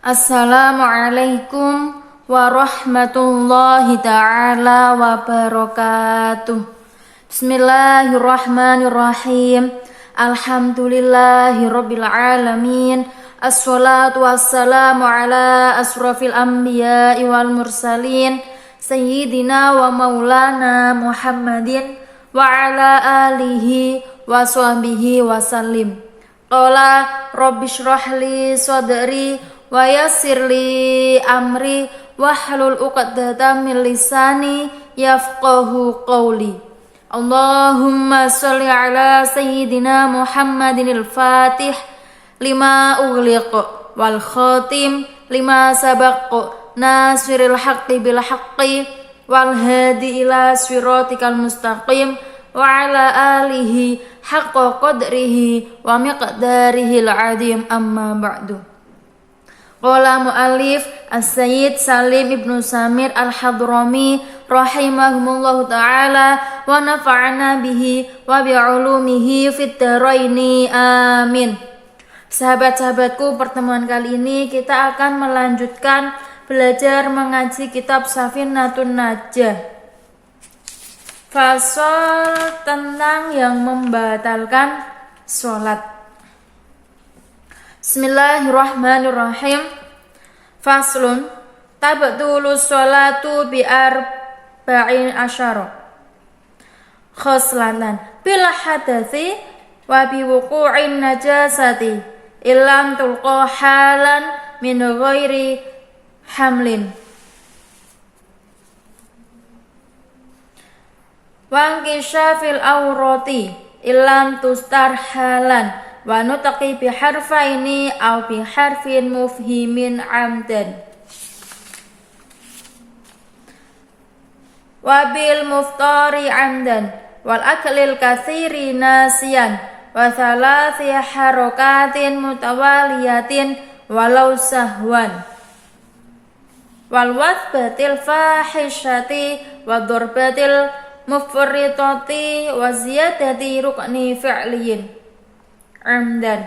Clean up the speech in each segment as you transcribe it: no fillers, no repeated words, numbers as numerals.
Assalamualaikum warahmatullahi ta'ala wabarakatuh. Bismillahirrahmanirrahim. Alhamdulillahi rabbil alamin. Assalatu wassalamu ala asrafil anbiya'i wal mursalin Sayyidina wa maulana Muhammadin wa ala alihi wa sahbihi wa sallim. Qala rabbi shrahli sadri wa yassirli amri wahlul 'uqdatam min lisani yafqahu qawli. Allahumma sholli ala sayyidina Muhammadinil Fatih lima ughliq wal khatim lima sabaq nasiril haqqi bil haqqi wal hadi ila siratikal mustaqim wa ala alihi haqqa qadrihi wa miqdarihil azim, amma ba'du. Qala mu'allif As-Sayyid Salim Ibnu Samir Al-Hadrami rahimahumullahu ta'ala wa nafa'ana bihi wa bi'ulumihi fid dharaini, amin. Sahabat-sahabatku, pertemuan kali ini kita akan melanjutkan belajar mengaji kitab Safinatun Najah, fasal tentang yang membatalkan sholat. Bismillahirrahmanirrahim. Faslun tabtulu sholatu bi arba'in asyara khoslatan bil hadatsi wa bi wuqu'in najasati illam tulqa halan min ghairi hamlin wa kishafil awrati illam tustar halan wa nutaqi bi harfaini aw bi harfin mufhimin amdan wa bil muftari amdan wal aklil katsiri nasiyan wa thalathi harakatin mutawaliyatin walau sahwan wal wathbatil fahishati wa darbatil mufritati wa ziyadati rukni fi'liyin amdan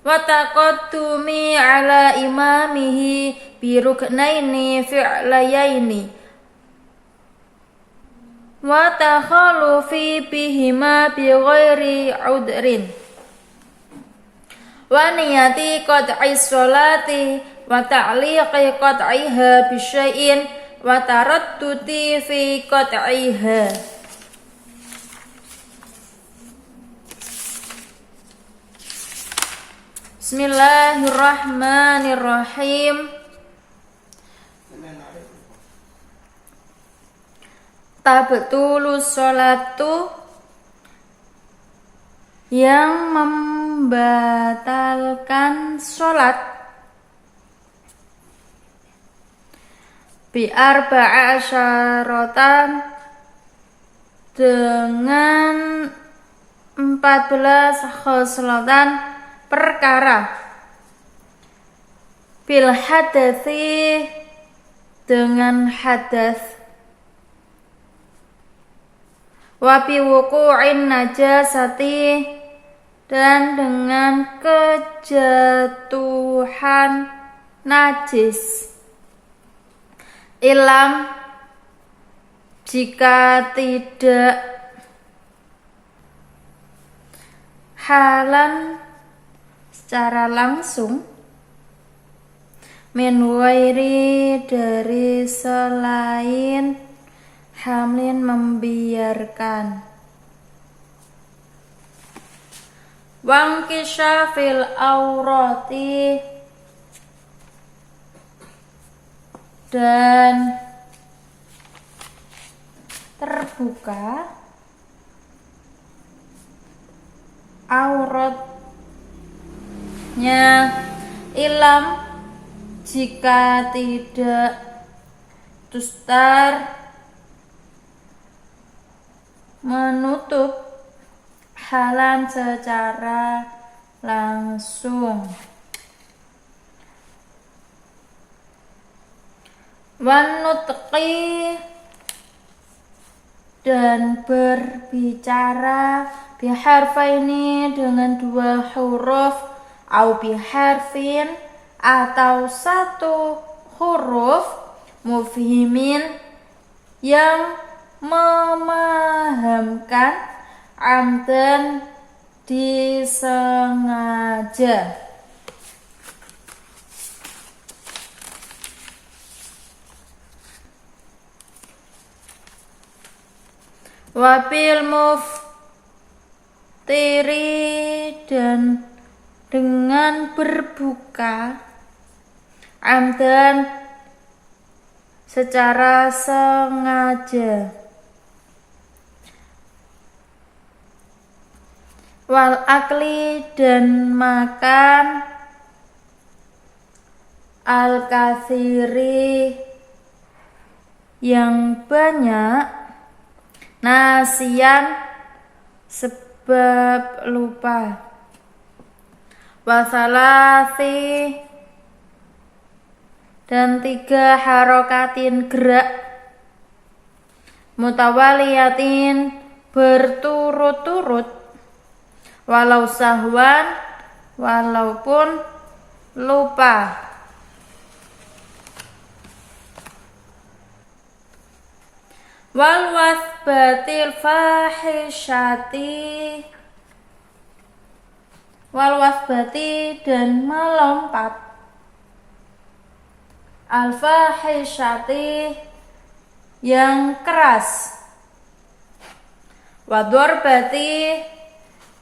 wa taqaddumi ala imamihi bi ruknaini fi'layaini wa takhalufi bihima bi ghairi udrin wa niyati qat'i sholati wa ta'liqi qat'iha bi syai'in wa taradduti fi qat'iha. Bismillahirrahmanirrahim. Tabtulu sholatu, yang membatalkan sholat, bi arba'a asyaratan, dengan 14 khoslatan perkara, bil hadatsi, dengan hadas, wa bi wuqu'in najasati, dan dengan kejatuhan najis, ilam, jika tidak, halan, secara langsung, min wairi, dari selain, hamlin, membiarkan, wangkishafil aurati, dan terbuka auratnya, ilam, jika tidak, tustar, menutup, halan, secara langsung, wanutqi, dan berbicara, biharfaini, dengan 2 huruf, au biharfin atau satu huruf mufhimin yang memahamkan amdan disengaja. Wabil muftiri dan dengan berbuka amdan secara sengaja. Wal akli dan makan al kathiri yang banyak, nasian sebab lupa, wasalasi dan 3 harokatin gerak, mutawaliyatin berturut-turut, walau sahwan walaupun lupa. Wal wasbatil fahisyati, wal wasbati dan melompat, al fahisyati yang keras, wadorbati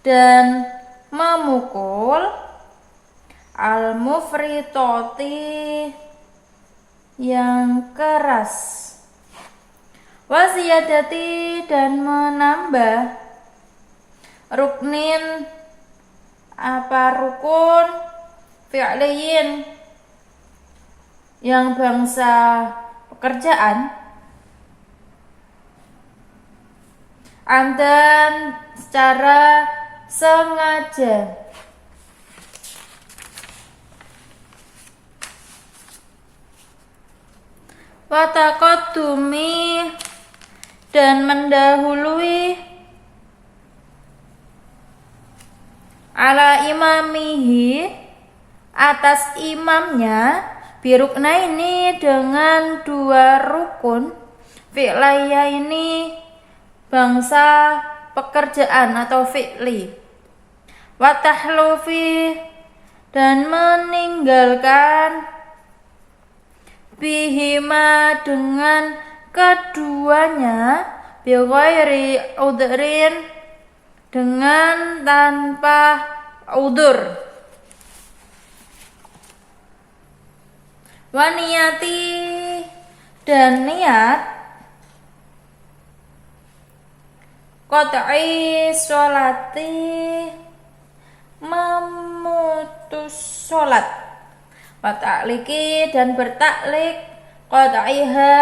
dan memukul, al mufritoti yang keras, wasiyadati dan menambah, ruknin apa rukun, fi'liyin yang bangsa pekerjaan, amdan secara sengaja. Wataqaddumi dan mendahului, ala imamihi atas imamnya, birukna ini dengan 2 rukun, fi'laya ini bangsa pekerjaan atau fi'li, watahlufi dan meninggalkan, bihima dengan keduanya, bighairi udhrin dengan tanpa udur, waniyati dan niat, qat'i sholati memutus sholat, wa ta'liki dan bertaklik, qat'iha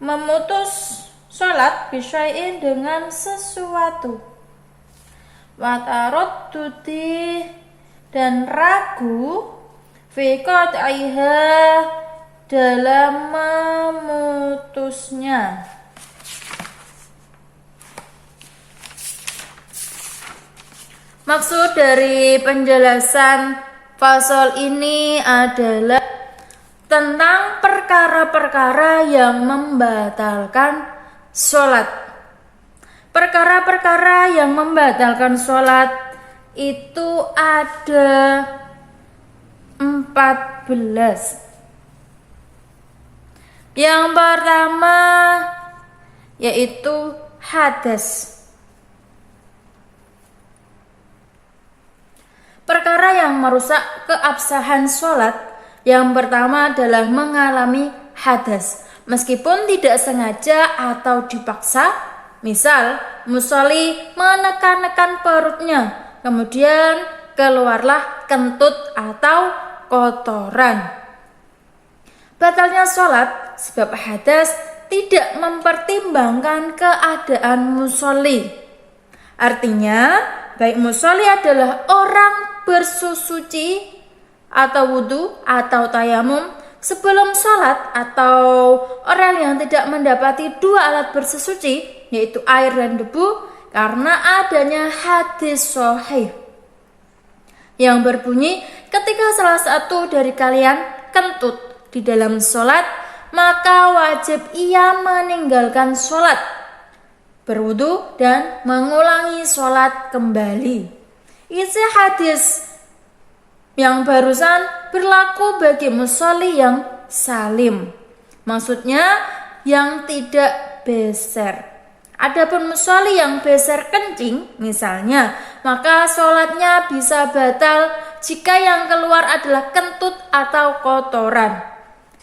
memutus sholat, bisyai'in dengan sesuatu, wa taraddudi dan ragu, fi qat'iha dalam memutusnya. Maksud dari penjelasan fasal ini adalah tentang perkara-perkara yang membatalkan sholat. Perkara-perkara yang membatalkan sholat itu ada 14. Yang pertama yaitu hadas. Perkara yang merusak keabsahan sholat yang pertama adalah mengalami hadas, meskipun tidak sengaja atau dipaksa. Misal, musolli menekan-nekan perutnya, kemudian keluarlah kentut atau kotoran. Batalnya sholat sebab hadas tidak mempertimbangkan keadaan musolli. Artinya, baik musolli adalah orang bersuci atau wudu atau tayamum sebelum sholat, atau orang yang tidak mendapati 2 alat bersesuci yaitu air dan debu karena adanya hadis sahih. yang berbunyi, ketika salah satu dari kalian kentut di dalam sholat, maka wajib ia meninggalkan sholat, berwudu dan mengulangi sholat kembali. Isi hadis yang barusan berlaku bagi musolli yang salim, maksudnya yang tidak beser. Adapun musolli yang beser kencing misalnya, maka sholatnya bisa batal jika yang keluar adalah kentut atau kotoran.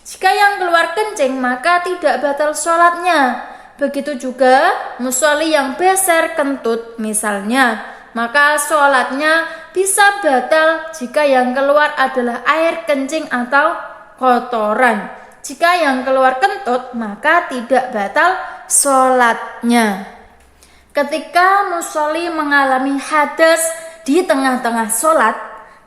Jika yang keluar kencing maka tidak batal sholatnya. Begitu juga musolli yang beser kentut misalnya, maka sholatnya bisa batal jika yang keluar adalah air kencing atau kotoran. Jika yang keluar kentut maka tidak batal sholatnya. Ketika musolli mengalami hadas di tengah-tengah sholat,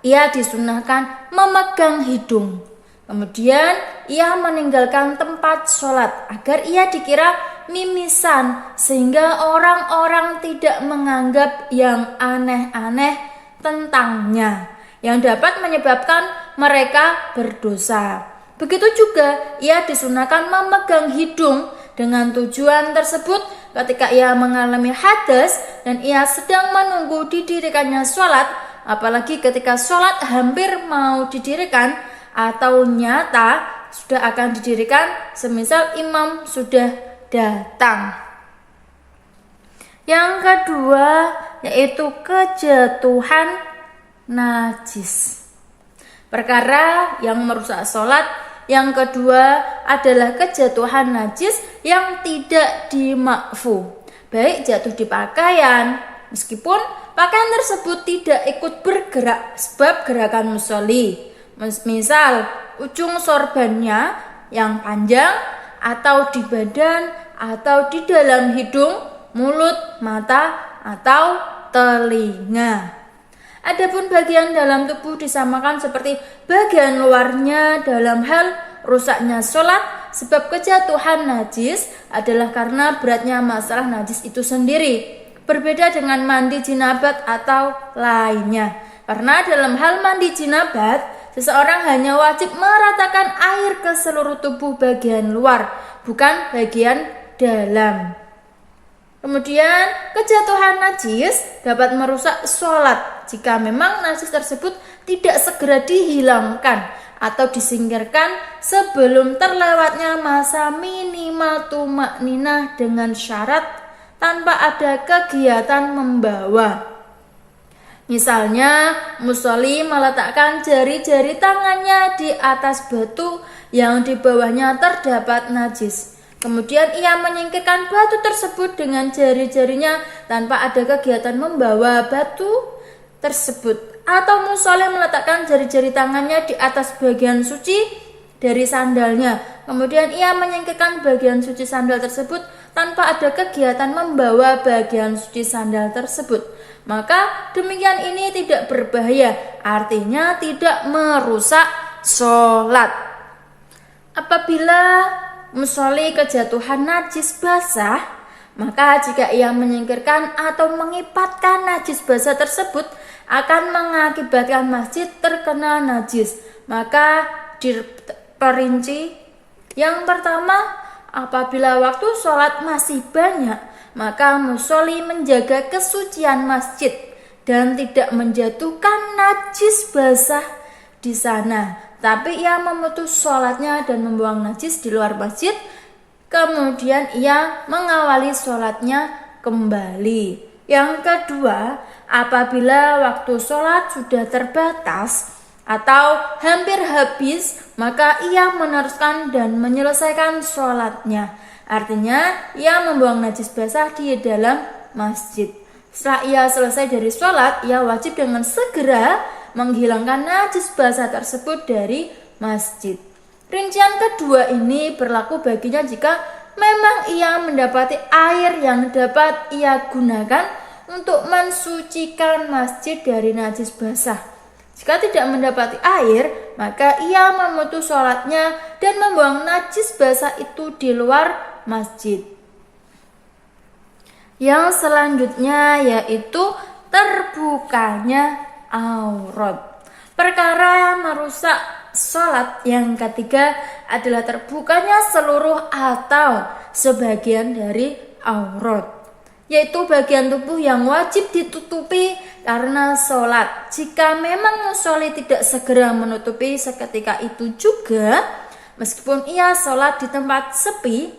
ia disunahkan memegang hidung. Kemudian ia meninggalkan tempat sholat agar ia dikira mimisan, sehingga orang-orang tidak menganggap yang aneh-aneh tentangnya, yang dapat menyebabkan mereka berdosa. Begitu juga ia disunahkan memegang hidung dengan tujuan tersebut ketika ia mengalami hadas dan ia sedang menunggu didirikannya sholat, apalagi ketika sholat hampir mau didirikan atau nyata sudah akan didirikan, semisal imam sudah datang. Yang kedua yaitu kejatuhan najis, perkara yang merusak sholat. Yang kedua adalah kejatuhan najis yang tidak dimakfu, baik jatuh di pakaian, meskipun pakaian tersebut tidak ikut bergerak sebab gerakan musolli. Misal ujung sorbannya yang panjang, atau di badan, atau di dalam hidung, mulut, mata, atau telinga. Adapun bagian dalam tubuh disamakan seperti bagian luarnya dalam hal rusaknya sholat, sebab kejatuhan najis adalah karena beratnya masalah najis itu sendiri. Berbeda dengan mandi jinabat atau lainnya. Karena dalam hal mandi jinabat, seseorang hanya wajib meratakan air ke seluruh tubuh bagian luar, bukan bagian dalam. Kemudian kejatuhan najis dapat merusak sholat jika memang najis tersebut tidak segera dihilangkan atau disingkirkan sebelum terlewatnya masa minimal tumakninah dengan syarat tanpa ada kegiatan membawa. Misalnya musolli meletakkan jari-jari tangannya di atas batu yang di bawahnya terdapat najis. Kemudian ia menyingkirkan batu tersebut dengan jari-jarinya tanpa ada kegiatan membawa batu tersebut. Atau musolli meletakkan jari-jari tangannya di atas bagian suci dari sandalnya. Kemudian ia menyingkirkan bagian suci sandal tersebut tanpa ada kegiatan membawa bagian suci sandal tersebut. Maka demikian ini tidak berbahaya, artinya tidak merusak sholat. Apabila musolli kejatuhan najis basah, maka jika ia menyingkirkan atau mengipatkan najis basah tersebut akan mengakibatkan masjid terkena najis. Maka diperinci, yang pertama, apabila waktu sholat masih banyak, maka musolli menjaga kesucian masjid dan tidak menjatuhkan najis basah di sana, tapi ia memutus sholatnya dan membuang najis di luar masjid. Kemudian ia mengawali sholatnya kembali. Yang kedua, apabila waktu sholat sudah terbatas atau hampir habis, maka ia meneruskan dan menyelesaikan sholatnya. Artinya ia membuang najis basah di dalam masjid. Setelah ia selesai dari sholat, ia wajib dengan segera menghilangkan najis basah tersebut dari masjid. Rincian kedua ini berlaku baginya jika memang ia mendapati air yang dapat ia gunakan untuk mensucikan masjid dari najis basah. Jika tidak mendapati air, maka ia memutus sholatnya dan membuang najis basah itu di luar masjid. Yang selanjutnya yaitu terbukanya aurat. Perkara merusak sholat yang ketiga adalah terbukanya seluruh atau sebagian dari aurat, yaitu bagian tubuh yang wajib ditutupi karena sholat. Jika memang musolli tidak segera menutupi seketika itu juga, meskipun ia sholat di tempat sepi,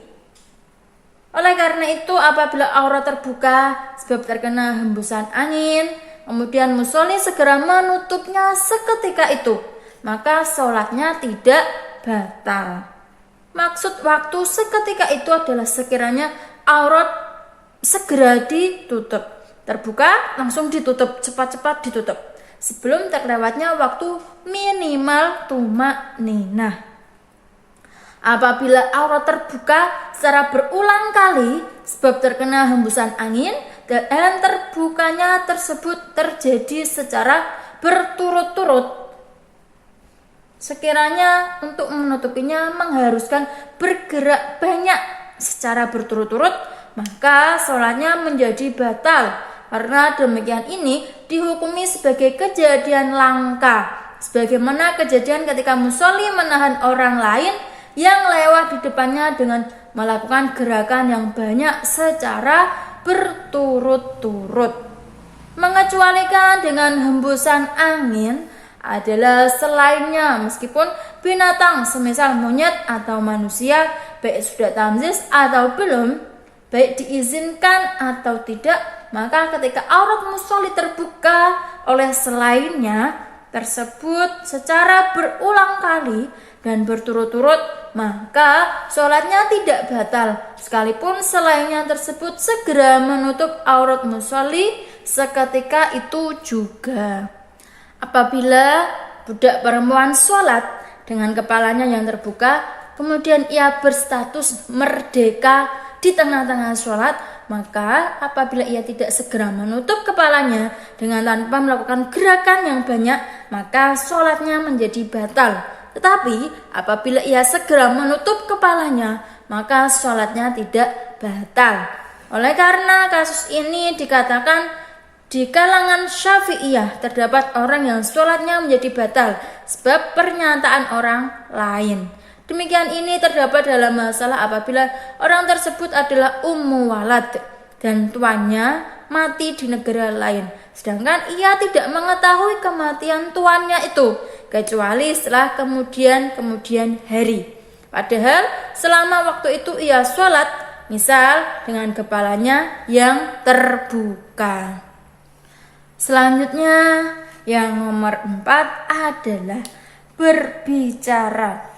oleh karena itu apabila aurat terbuka sebab terkena hembusan angin, kemudian musolli segera menutupnya seketika itu, maka sholatnya tidak batal. Maksud waktu seketika itu adalah sekiranya aurat segera ditutup, terbuka langsung ditutup, cepat-cepat ditutup, sebelum terlewatnya waktu minimal tumakninah. Apabila aurat terbuka secara berulang kali sebab terkena hembusan angin dan terbukanya tersebut terjadi secara berturut-turut, sekiranya untuk menutupinya mengharuskan bergerak banyak secara berturut-turut, maka sholatnya menjadi batal. Karena demikian ini dihukumi sebagai kejadian langka, sebagaimana kejadian ketika musolli menahan orang lain yang lewat di depannya dengan melakukan gerakan yang banyak secara berturut-turut. Mengecualikan dengan hembusan angin adalah selainnya, meskipun binatang semisal monyet atau manusia, baik sudah tamyiz atau belum, baik diizinkan atau tidak, maka ketika aurat musolli terbuka oleh selainnya tersebut secara berulang kali dan berturut-turut, maka sholatnya tidak batal sekalipun selainnya tersebut segera menutup aurat musolli seketika itu juga. Apabila budak perempuan sholat dengan kepalanya yang terbuka, kemudian ia berstatus merdeka di tengah-tengah sholat, maka apabila ia tidak segera menutup kepalanya dengan tanpa melakukan gerakan yang banyak, maka sholatnya menjadi batal. Tetapi apabila ia segera menutup kepalanya, maka sholatnya tidak batal. Oleh karena kasus ini dikatakan di kalangan Syafi'iyah terdapat orang yang sholatnya menjadi batal sebab pernyataan orang lain. Demikian ini terdapat dalam masalah apabila orang tersebut adalah ummu walad dan tuannya mati di negara lain, sedangkan ia tidak mengetahui kematian tuannya itu kecuali setelah kemudian hari. Padahal selama waktu itu ia sholat, misal dengan kepalanya yang terbuka. Selanjutnya yang nomor 4 adalah berbicara.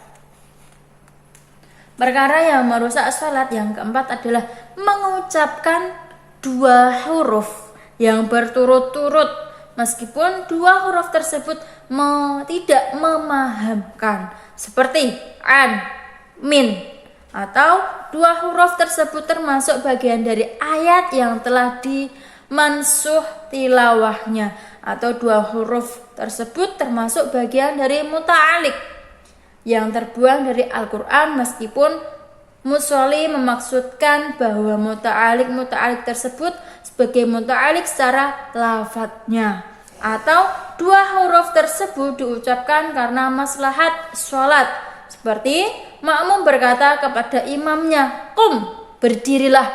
Perkara yang merusak sholat yang keempat adalah mengucapkan 2 huruf yang berturut-turut, meskipun 2 huruf tersebut tidak memahamkan, seperti an, min, atau 2 huruf tersebut termasuk bagian dari ayat yang telah dimansuh tilawahnya, atau 2 huruf tersebut termasuk bagian dari muta'alik yang terbuang dari Al-Quran, meskipun musolli memaksudkan bahwa muta'alik tersebut sebagai muta'alik secara lafadznya, atau 2 huruf tersebut diucapkan karena maslahat sholat, seperti makmum berkata kepada imamnya, "Qum, berdirilah,"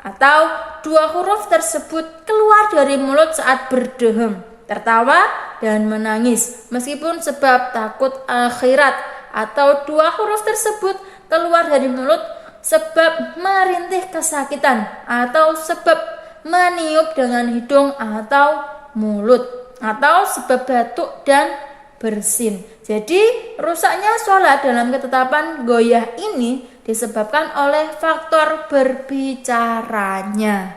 atau 2 huruf tersebut keluar dari mulut saat berdehem, tertawa dan menangis meskipun sebab takut akhirat, atau 2 huruf tersebut keluar dari mulut sebab merintih kesakitan, atau sebab meniup dengan hidung atau mulut, atau sebab batuk dan bersin. Jadi rusaknya sholat dalam ketetapan goyah ini disebabkan oleh faktor berbicaranya.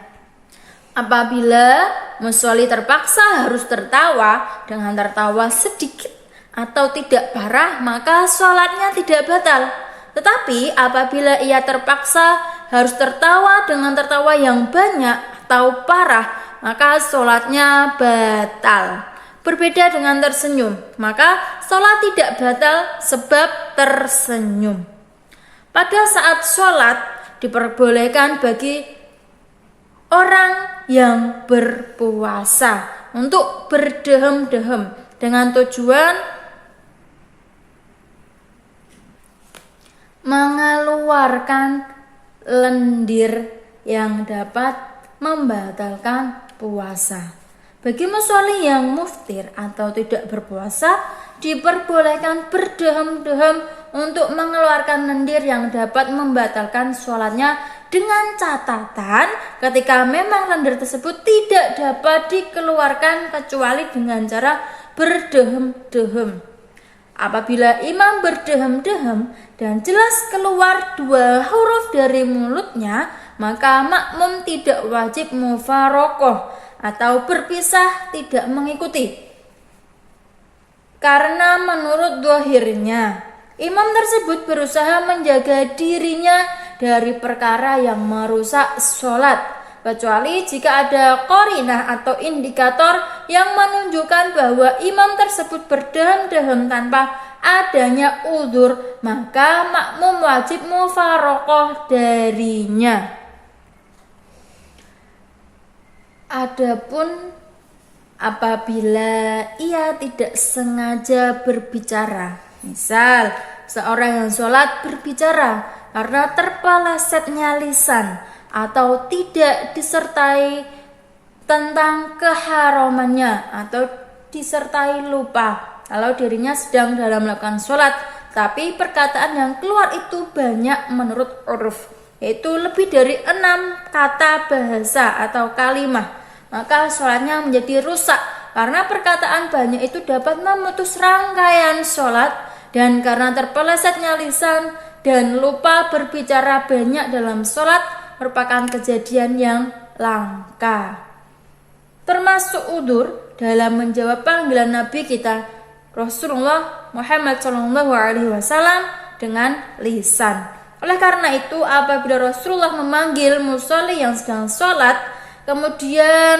Apabila musolli terpaksa harus tertawa dengan tertawa sedikit atau tidak parah, maka sholatnya tidak batal. Tetapi apabila ia terpaksa harus tertawa dengan tertawa yang banyak atau parah, maka sholatnya batal. Berbeda dengan tersenyum, maka sholat tidak batal sebab tersenyum. Pada saat sholat diperbolehkan bagi orang yang berpuasa untuk berdehem-dehem dengan tujuan mengeluarkan lendir yang dapat membatalkan puasa. Bagi musolli yang muftir atau tidak berpuasa, diperbolehkan berdehem-dehem untuk mengeluarkan lendir yang dapat membatalkan sholatnya dengan catatan ketika memang lendir tersebut tidak dapat dikeluarkan kecuali dengan cara berdehem-dehem. Apabila imam berdehem-dehem dan jelas keluar 2 huruf dari mulutnya, maka makmum tidak wajib mufarokoh atau berpisah tidak mengikuti. Karena menurut zahirnya, imam tersebut berusaha menjaga dirinya dari perkara yang merusak sholat, kecuali jika ada qarinah atau indikator yang menunjukkan bahwa imam tersebut berdehem-dehem tanpa adanya udzur, maka makmum wajib mufarokoh darinya. Adapun apabila ia tidak sengaja berbicara, misal seorang yang sholat berbicara karena terpelesetnya lisan atau tidak disertai tentang keharamannya atau disertai lupa kalau dirinya sedang dalam melakukan sholat, tapi perkataan yang keluar itu banyak menurut uruf, yaitu lebih dari 6 kata bahasa atau kalimah, maka sholatnya menjadi rusak karena perkataan banyak itu dapat memutus rangkaian sholat, dan karena terpelesetnya lisan dan lupa berbicara banyak dalam sholat merupakan kejadian yang langka. Termasuk udzur dalam menjawab panggilan Nabi kita Rasulullah Muhammad SAW dengan lisan. Oleh karena itu, apabila Rasulullah memanggil musolli yang sedang sholat, kemudian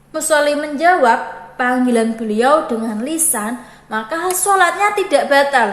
musolli menjawab panggilan beliau dengan lisan, maka sholatnya tidak batal.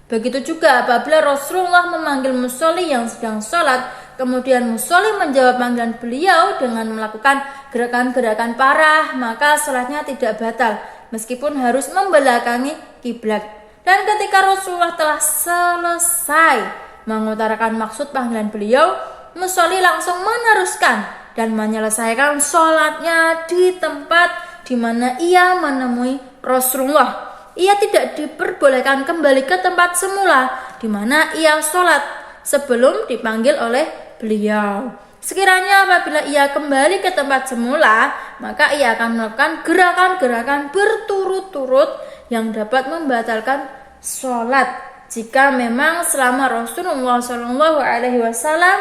Begitu juga apabila Rasulullah memanggil musolli yang sedang sholat, kemudian musolli menjawab panggilan beliau dengan melakukan gerakan-gerakan parah, maka sholatnya tidak batal, meskipun harus membelakangi kiblat. Dan ketika Rasulullah telah selesai mengutarakan maksud panggilan beliau, musolli langsung meneruskan dan menyelesaikan sholatnya di tempat di mana ia menemui Rasulullah. Ia tidak diperbolehkan kembali ke tempat semula di mana ia sholat sebelum dipanggil oleh beliau. Sekiranya apabila ia kembali ke tempat semula, maka ia akan melakukan gerakan-gerakan berturut-turut yang dapat membatalkan sholat jika memang selama Rasulullah SAW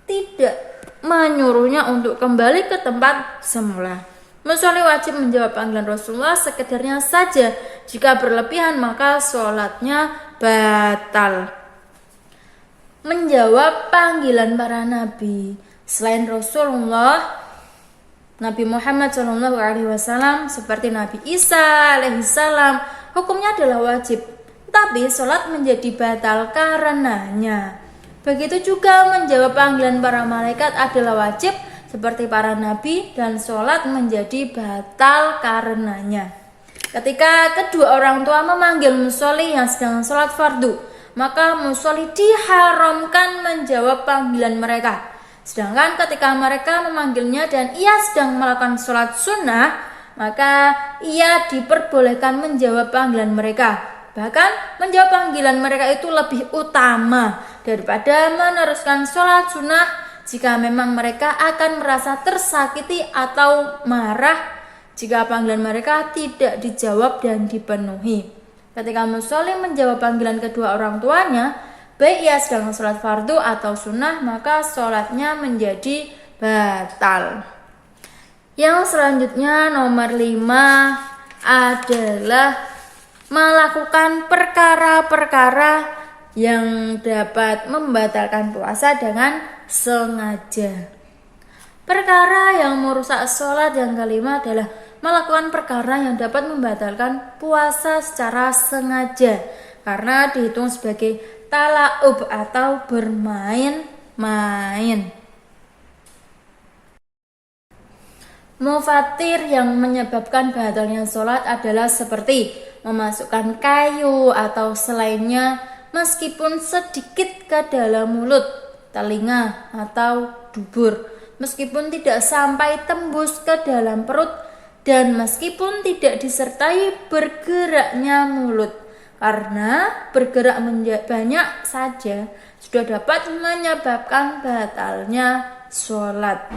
tidak menyuruhnya untuk kembali ke tempat semula. Musolli wajib menjawab panggilan Rasulullah sekedarnya saja. Jika berlebihan maka sholatnya batal. Menjawab panggilan para nabi selain Rasulullah, Nabi Muhammad SAW seperti Nabi Isa alaihissalam, hukumnya adalah wajib, tapi sholat menjadi batal karenanya. Begitu juga menjawab panggilan para malaikat adalah wajib seperti para nabi, dan sholat menjadi batal karenanya. Ketika kedua orang tua memanggil musolli yang sedang sholat fardu, maka musolli diharamkan menjawab panggilan mereka. Sedangkan ketika mereka memanggilnya dan ia sedang melakukan sholat sunnah, maka ia diperbolehkan menjawab panggilan mereka. Bahkan menjawab panggilan mereka itu lebih utama daripada meneruskan sholat sunnah jika memang mereka akan merasa tersakiti atau marah jika panggilan mereka tidak dijawab dan dipenuhi. Ketika musolli menjawab panggilan kedua orang tuanya, baik ia sedang sholat fardu atau sunnah, maka sholatnya menjadi batal. Yang selanjutnya nomor 5 adalah melakukan perkara-perkara yang dapat membatalkan puasa dengan sengaja. Perkara yang merusak sholat yang kelima adalah melakukan perkara yang dapat membatalkan puasa secara sengaja, karena dihitung sebagai talaub atau bermain main. Mufatir yang menyebabkan batalnya sholat adalah seperti memasukkan kayu atau selainnya meskipun sedikit ke dalam mulut, telinga, atau dubur, meskipun tidak sampai tembus ke dalam perut, dan meskipun tidak disertai bergeraknya mulut, karena bergerak banyak saja sudah dapat menyebabkan batalnya sholat.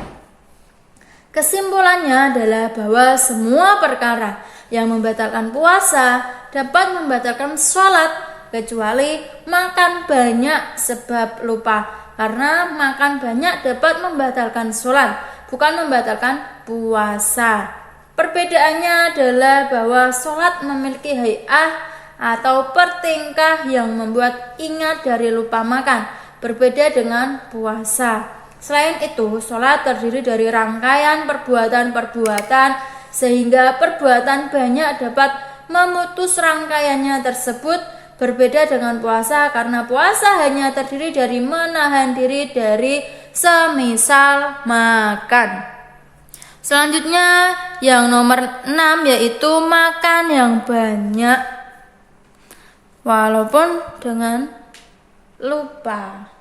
Kesimpulannya adalah bahwa semua perkara yang membatalkan puasa dapat membatalkan sholat, kecuali makan banyak sebab lupa, karena makan banyak dapat membatalkan sholat, bukan membatalkan puasa. Perbedaannya adalah bahwa sholat memiliki hay'ah atau pertingkah yang membuat ingat dari lupa makan, berbeda dengan puasa. Selain itu, sholat terdiri dari rangkaian perbuatan-perbuatan, sehingga perbuatan banyak dapat memutus rangkaiannya tersebut, berbeda dengan puasa, karena puasa hanya terdiri dari menahan diri dari semisal makan. Selanjutnya yang nomor 6 yaitu makan yang banyak walaupun dengan lupa.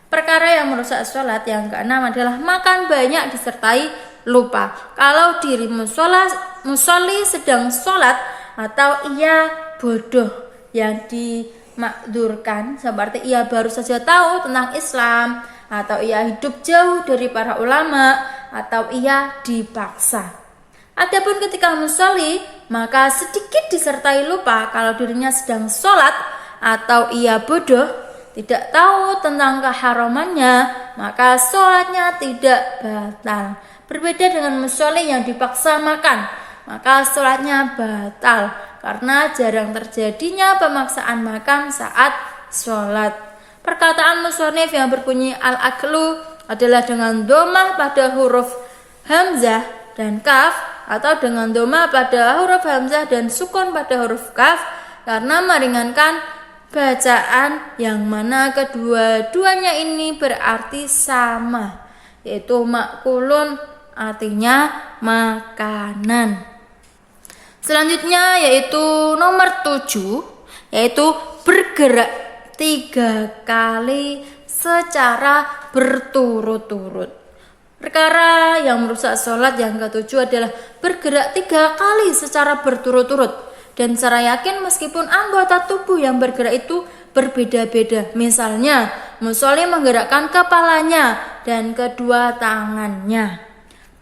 Perkara yang merusak sholat yang keenam adalah makan banyak disertai lupa. Kalau diri musolli sedang sholat atau ia bodoh yang dimakdurkan, seperti ia baru saja tahu tentang Islam, atau ia hidup jauh dari para ulama, atau ia dipaksa. Adapun ketika musolli, maka sedikit disertai lupa kalau dirinya sedang sholat, atau ia bodoh, tidak tahu tentang keharamannya, maka sholatnya tidak batal. Berbeda dengan musolli yang dipaksa makan, maka sholatnya batal, karena jarang terjadinya pemaksaan makan saat sholat. Perkataan musonif yang berbunyi al-aklu adalah dengan domah pada huruf hamzah dan kaf, atau dengan domah pada huruf hamzah dan sukun pada huruf kaf, karena meringankan bacaan yang mana kedua-duanya ini berarti sama, yaitu makulun, artinya makanan. Selanjutnya yaitu nomor 7, yaitu bergerak 3 kali secara berturut-turut. Perkara yang merusak sholat yang ketujuh adalah bergerak 3 kali secara berturut-turut dan secara yakin meskipun anggota tubuh yang bergerak itu berbeda-beda. Misalnya, musolli menggerakkan kepalanya dan kedua tangannya.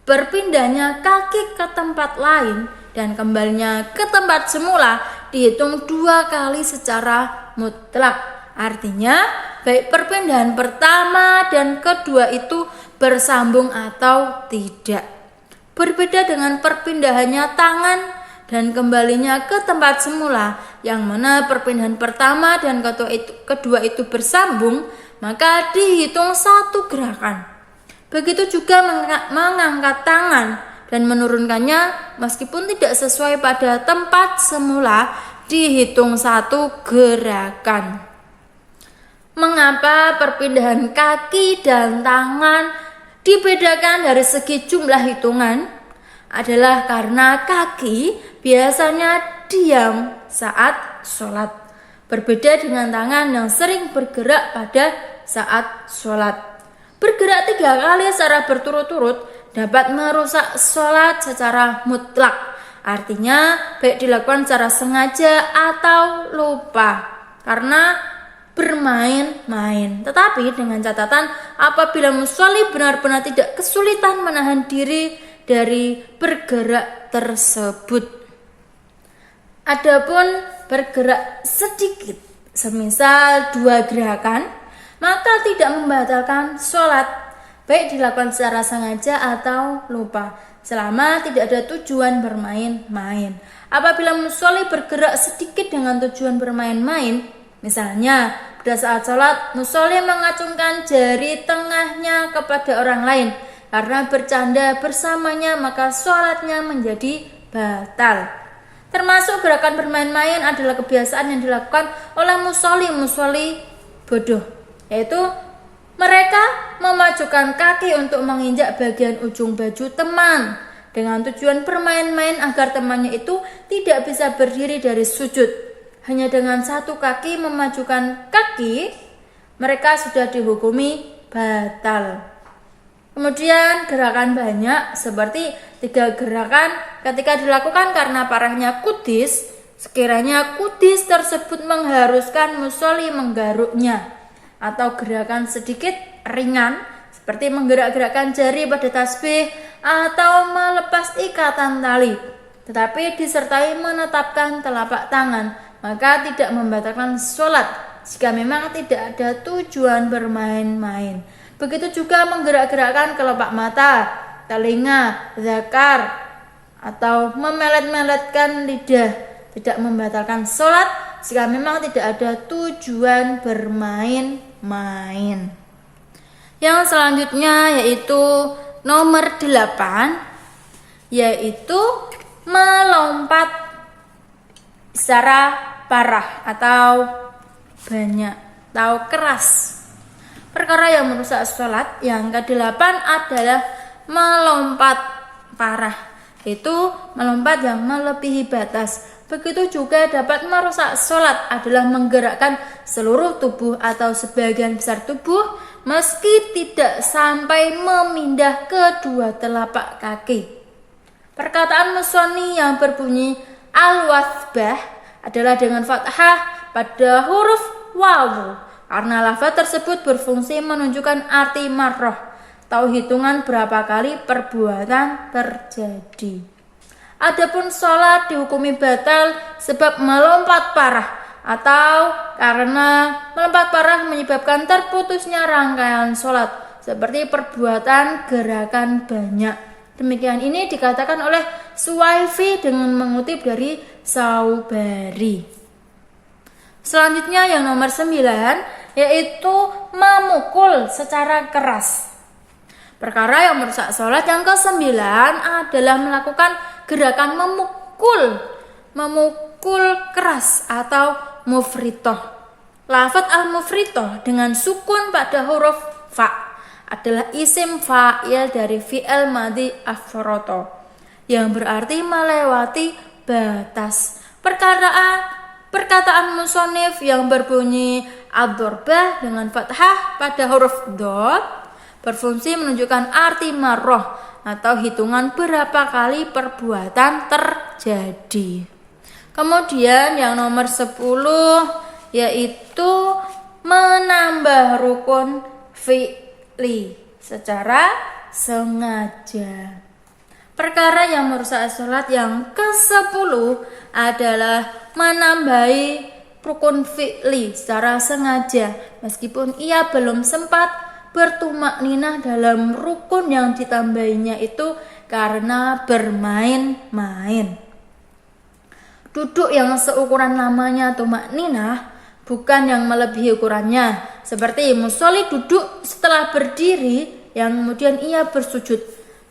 Berpindahnya kaki ke tempat lain dan kembalinya ke tempat semula dihitung 2 kali secara mutlak. Artinya, baik perpindahan pertama dan kedua itu bersambung atau tidak. Berbeda dengan perpindahannya tangan dan kembalinya ke tempat semula, yang mana perpindahan pertama dan kedua itu bersambung, maka dihitung 1 gerakan. Begitu juga mengangkat tangan dan menurunkannya meskipun tidak sesuai pada tempat semula, dihitung 1 gerakan. Mengapa perpindahan kaki dan tangan dibedakan dari segi jumlah hitungan? Adalah karena kaki biasanya diam saat sholat, berbeda dengan tangan yang sering bergerak pada saat sholat. Bergerak 3 kali secara berturut-turut dapat merusak sholat secara mutlak, artinya baik dilakukan secara sengaja atau lupa karena bermain-main. Tetapi dengan catatan apabila musolli benar-benar tidak kesulitan menahan diri dari bergerak tersebut. Adapun bergerak sedikit, semisal 2 gerakan, maka tidak membatalkan sholat, baik dilakukan secara sengaja atau lupa, selama tidak ada tujuan bermain-main. Apabila musolli bergerak sedikit dengan tujuan bermain-main, misalnya, pada saat sholat, musolli mengacungkan jari tengahnya kepada orang lain karena bercanda bersamanya, maka sholatnya menjadi batal. Termasuk gerakan bermain-main adalah kebiasaan yang dilakukan oleh musolli bodoh, yaitu Mereka memajukan kaki untuk menginjak bagian ujung baju teman dengan tujuan bermain-main agar temannya itu tidak bisa berdiri dari sujud. Hanya dengan satu kaki memajukan kaki, mereka sudah dihukumi batal. Kemudian gerakan banyak seperti 3 gerakan ketika dilakukan karena parahnya kudis, sekiranya kudis tersebut mengharuskan musolli menggaruknya, atau gerakan sedikit ringan seperti menggerak-gerakkan jari pada tasbih atau melepas ikatan tali, tetapi disertai menetapkan telapak tangan, maka tidak membatalkan sholat jika memang tidak ada tujuan bermain-main. Begitu juga menggerak-gerakkan kelopak mata, telinga, zakar, atau memelet-meletkan lidah tidak membatalkan sholat jika memang tidak ada tujuan bermain-main. Yang selanjutnya yaitu nomor 8, yaitu melompat secara parah atau banyak atau keras. Perkara yang merusak sholat yang ke-8 adalah melompat parah, itu melompat yang melebihi batas. Begitu juga dapat merusak sholat adalah menggerakkan seluruh tubuh atau sebagian besar tubuh meski tidak sampai memindah kedua telapak kaki. Perkataan musonni yang berbunyi al-wasbah adalah dengan fathah pada huruf wawu, karena lafaz tersebut berfungsi menunjukkan arti marroh atau hitungan berapa kali perbuatan terjadi. Adapun sholat dihukumi batal sebab melompat parah atau karena melompat parah menyebabkan terputusnya rangkaian sholat seperti perbuatan gerakan banyak. Demikian ini dikatakan oleh Suwaifi dengan mengutip dari Saubari. Selanjutnya yang nomor 9 yaitu memukul secara keras. Perkara yang merusak sholat yang ke-9 adalah melakukan gerakan memukul keras atau mufritoh. Lafaz al-mufritoh dengan sukun pada huruf fa adalah isim fa'il dari fi'il madhi afroto yang berarti melewati batas. Perkataan musonif yang berbunyi ad-dorbah dengan fathah pada huruf dod berfungsi menunjukkan arti marroh atau hitungan berapa kali perbuatan terjadi. Kemudian yang nomor 10 yaitu menambah rukun fi'li secara sengaja. Perkara yang merusak sholat yang ke-10 adalah menambahi rukun fi'li secara sengaja meskipun ia belum sempat bertumakninah dalam rukun yang ditambahinya itu karena bermain-main. Duduk yang seukuran lamanya tumakninah bukan yang melebihi ukurannya, seperti musolli duduk setelah berdiri yang kemudian ia bersujud,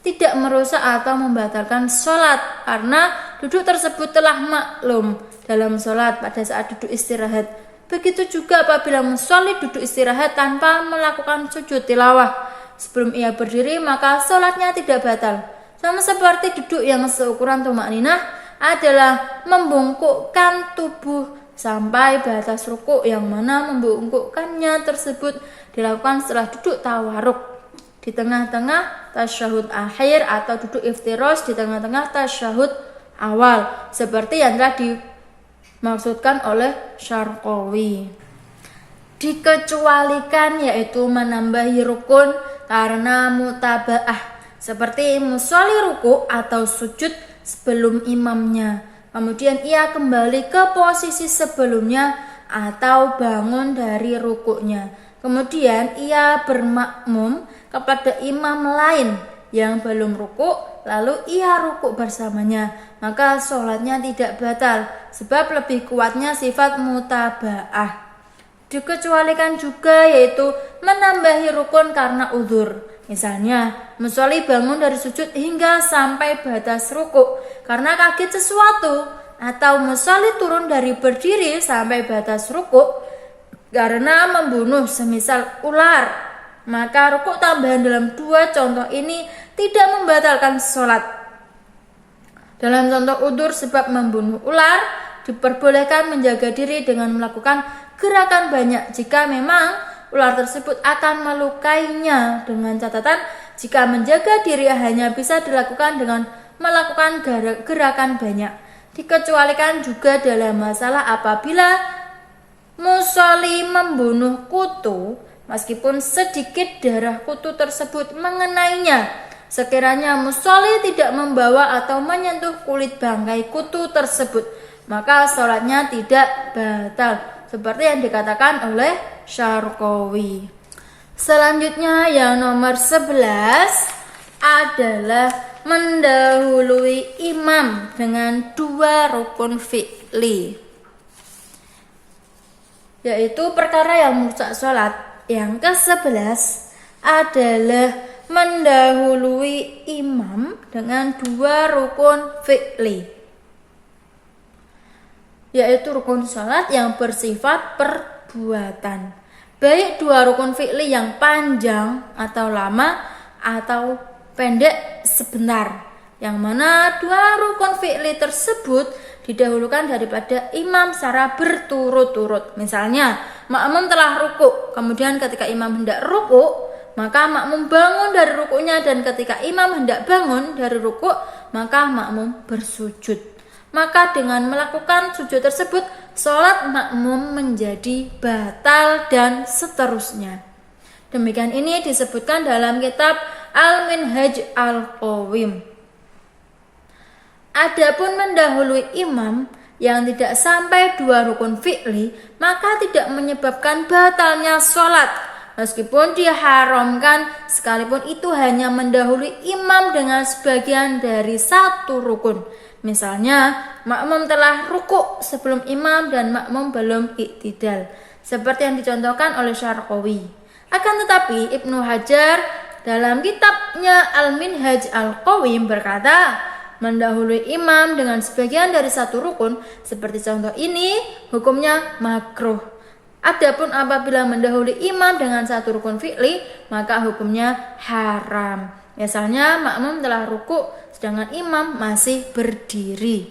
tidak merusak atau membatalkan sholat karena duduk tersebut telah maklum dalam sholat pada saat duduk istirahat. Begitu juga apabila musolli duduk istirahat tanpa melakukan sujud tilawah sebelum ia berdiri, maka sholatnya tidak batal. Sama seperti duduk yang seukuran tumakninah adalah membungkukkan tubuh sampai batas rukuk, yang mana membungkukkannya tersebut dilakukan setelah duduk tawaruk di tengah-tengah tasyahud akhir atau duduk iftirosh di tengah-tengah tasyahud awal seperti yang telah dimaksudkan oleh Syarqawi. Dikecualikan yaitu menambahi rukun karena mutaba'ah seperti musolli ruku atau sujud sebelum imamnya, kemudian ia kembali ke posisi sebelumnya atau bangun dari rukuknya, kemudian ia bermakmum kepada imam lain yang belum rukuk, lalu ia rukuk bersamanya, maka sholatnya tidak batal sebab lebih kuatnya sifat mutaba'ah. Dikecualikan juga yaitu menambahi rukun karena uzur. Misalnya, musolli bangun dari sujud hingga sampai batas rukuk karena kaget sesuatu, atau musolli turun dari berdiri sampai batas rukuk karena membunuh semisal ular maka rukuk tambahan dalam dua contoh ini tidak membatalkan sholat. Dalam contoh udzur sebab membunuh ular, diperbolehkan menjaga diri dengan melakukan gerakan banyak jika memang ular tersebut akan melukainya, dengan catatan jika menjaga diri hanya bisa dilakukan dengan melakukan gerakan banyak. Dikecualikan juga dalam masalah apabila musolli membunuh kutu meskipun sedikit darah kutu tersebut mengenainya, sekiranya musolli tidak membawa atau menyentuh kulit bangkai kutu tersebut, maka sholatnya tidak batal, seperti yang dikatakan oleh Syarqawi. Selanjutnya yang nomor 11 adalah mendahului imam dengan dua rukun fi'li, yaitu perkara yang merusak sholat. Yang ke-11 adalah mendahului imam dengan dua rukun fi'li, yaitu rukun sholat yang bersifat perbuatan, baik dua rukun fi'li yang panjang atau lama atau pendek sebentar, yang mana dua rukun fi'li tersebut didahulukan daripada imam secara berturut-turut. Misalnya makmum telah rukuk, kemudian ketika imam hendak rukuk, maka makmum bangun dari rukuknya, dan ketika imam hendak bangun dari rukuk, maka makmum bersujud. Maka dengan melakukan sujud tersebut, sholat makmum menjadi batal dan seterusnya. Demikian ini disebutkan dalam kitab Al-Minhaj Al-Qawim. Adapun mendahului imam yang tidak sampai dua rukun fi'li, maka tidak menyebabkan batalnya sholat, meskipun diharamkan sekalipun itu hanya mendahului imam dengan sebagian dari satu rukun. Misalnya makmum telah rukuk sebelum imam dan makmum belum iktidal, seperti yang dicontohkan oleh Syarqawi. Akan tetapi Ibnu Hajar dalam kitabnya Al-Minhaj Al-Qawim berkata, mendahului imam dengan sebagian dari satu rukun seperti contoh ini hukumnya makruh. Adapun apabila mendahului imam dengan satu rukun fi'li, maka hukumnya haram. Misalnya makmum telah rukuk sedangkan imam masih berdiri.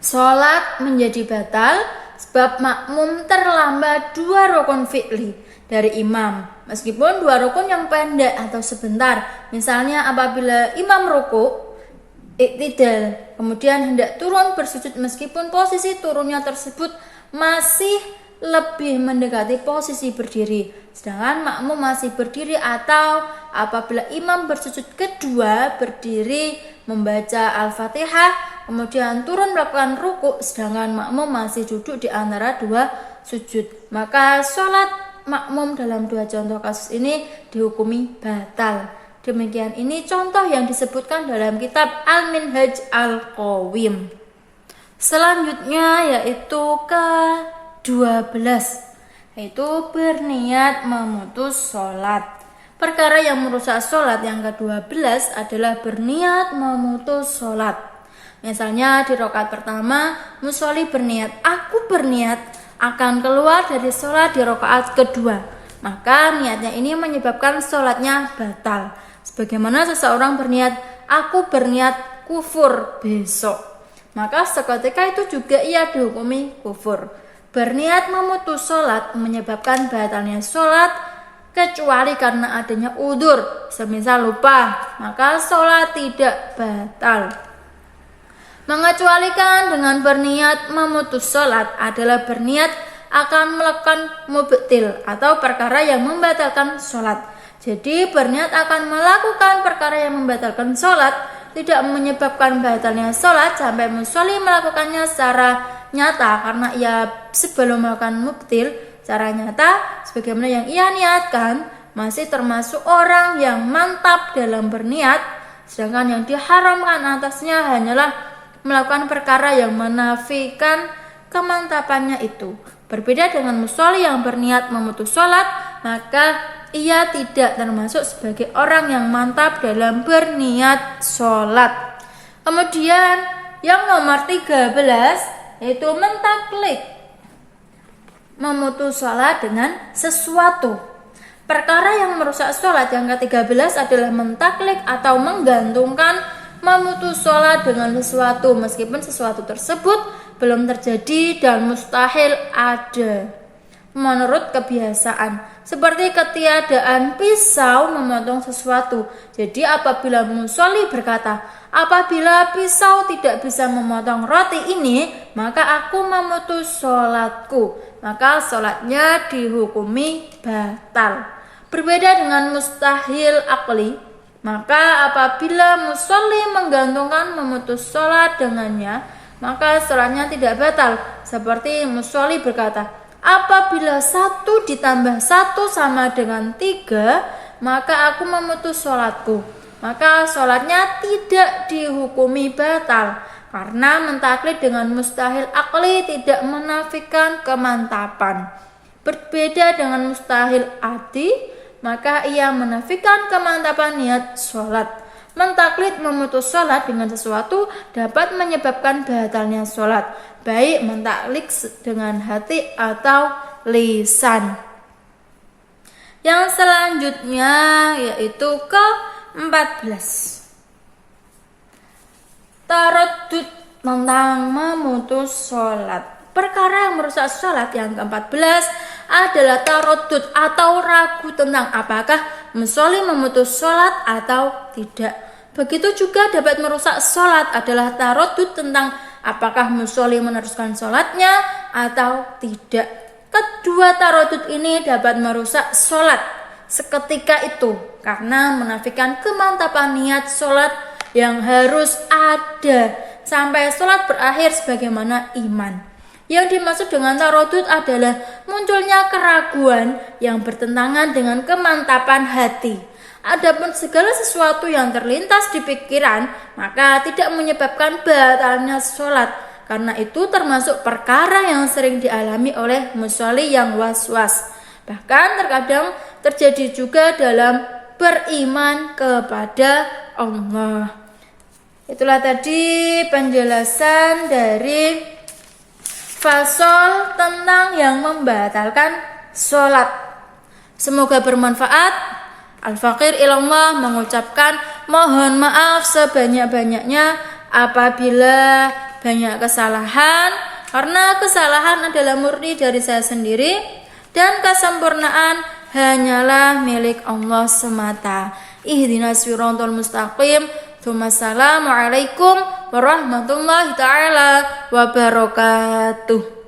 Sholat menjadi batal sebab makmum terlambat dua rukun fi'li dari imam, meskipun dua rukun yang pendek atau sebentar. Misalnya apabila imam rukuk iktidal, kemudian hendak turun bersujud, meskipun posisi turunnya tersebut masih lebih mendekati posisi berdiri, sedangkan makmum masih berdiri, atau apabila imam bersujud kedua berdiri membaca Al-Fatihah, kemudian turun melakukan rukuk, sedangkan makmum masih duduk di antara dua sujud, maka sholat makmum dalam dua contoh kasus ini dihukumi batal. Demikian ini contoh yang disebutkan dalam kitab Al-Minhaj Al-Qawim. Selanjutnya yaitu ke-12, yaitu berniat memutus sholat. Perkara yang merusak sholat yang ke-12 adalah berniat memutus sholat. Misalnya di rakaat pertama musolli berniat, aku berniat akan keluar dari sholat di rakaat kedua, maka niatnya ini menyebabkan sholatnya batal. Sebagaimana seseorang berniat, aku berniat kufur besok, maka seketika itu juga ia dihukumi kufur. Berniat memutus sholat menyebabkan batalnya sholat, kecuali karena adanya udzur, semisal lupa, maka sholat tidak batal. Mengecualikan dengan berniat memutus sholat adalah berniat akan melakukan mubtil atau perkara yang membatalkan sholat. Jadi berniat akan melakukan perkara yang membatalkan sholat tidak menyebabkan batalnya sholat sampai musolli melakukannya secara nyata, karena ia sebelum melakukan mubtil secara nyata sebagaimana yang ia niatkan masih termasuk orang yang mantap dalam berniat, sedangkan yang diharamkan atasnya hanyalah melakukan perkara yang menafikan kemantapannya itu. Berbeda dengan musolli yang berniat memutus sholat, maka ia tidak termasuk sebagai orang yang mantap dalam berniat sholat. Kemudian yang nomor 13 yaitu mentaklid, memutus sholat dengan sesuatu. Perkara yang merusak sholat yang ke-13 adalah mentaklik atau menggantungkan memutus sholat dengan sesuatu meskipun sesuatu tersebut belum terjadi dan mustahil ada menurut kebiasaan, seperti ketiadaan pisau memotong sesuatu. Jadi apabila musolli berkata, apabila pisau tidak bisa memotong roti ini, maka aku memutus sholatku, maka sholatnya dihukumi batal. Berbeda dengan mustahil akli, maka apabila musolli menggantungkan memutus sholat dengannya, maka sholatnya tidak batal. Seperti musolli berkata, apabila 1 ditambah 1 sama dengan 3, maka aku memutus sholatku, maka sholatnya tidak dihukumi batal, karena mentaklid dengan mustahil akli tidak menafikan kemantapan. Berbeda dengan mustahil adi, maka ia menafikan kemantapan niat sholat. Mentaklid memutus sholat dengan sesuatu dapat menyebabkan batalnya sholat, baik mentaklid dengan hati atau lisan. Yang selanjutnya yaitu ke-14, taraddud tentang memutus sholat. Perkara yang merusak sholat yang ke-14 adalah taraddud atau ragu tentang apakah musolli memutus sholat atau tidak. Begitu juga dapat merusak sholat adalah taraddud tentang apakah musolli meneruskan sholatnya atau tidak. Kedua taraddud ini dapat merusak sholat seketika itu karena menafikan kemantapan niat sholat yang harus ada sampai sholat berakhir sebagaimana iman. Yang dimaksud dengan taraddud adalah munculnya keraguan yang bertentangan dengan kemantapan hati. Adapun segala sesuatu yang terlintas di pikiran, maka tidak menyebabkan batalnya sholat. Karena itu termasuk perkara yang sering dialami oleh musolli yang was-was. Bahkan terkadang terjadi juga dalam beriman kepada Allah. Itulah tadi penjelasan dari fasal tentang yang membatalkan sholat. Semoga bermanfaat. Al-Faqir ilallah mengucapkan mohon maaf sebanyak-banyaknya apabila banyak kesalahan, karena kesalahan adalah murni dari saya sendiri dan kesempurnaan hanyalah milik Allah semata. Ihdinas siratal mustaqim. Assalamualaikum warahmatullahi taala wabarakatuh.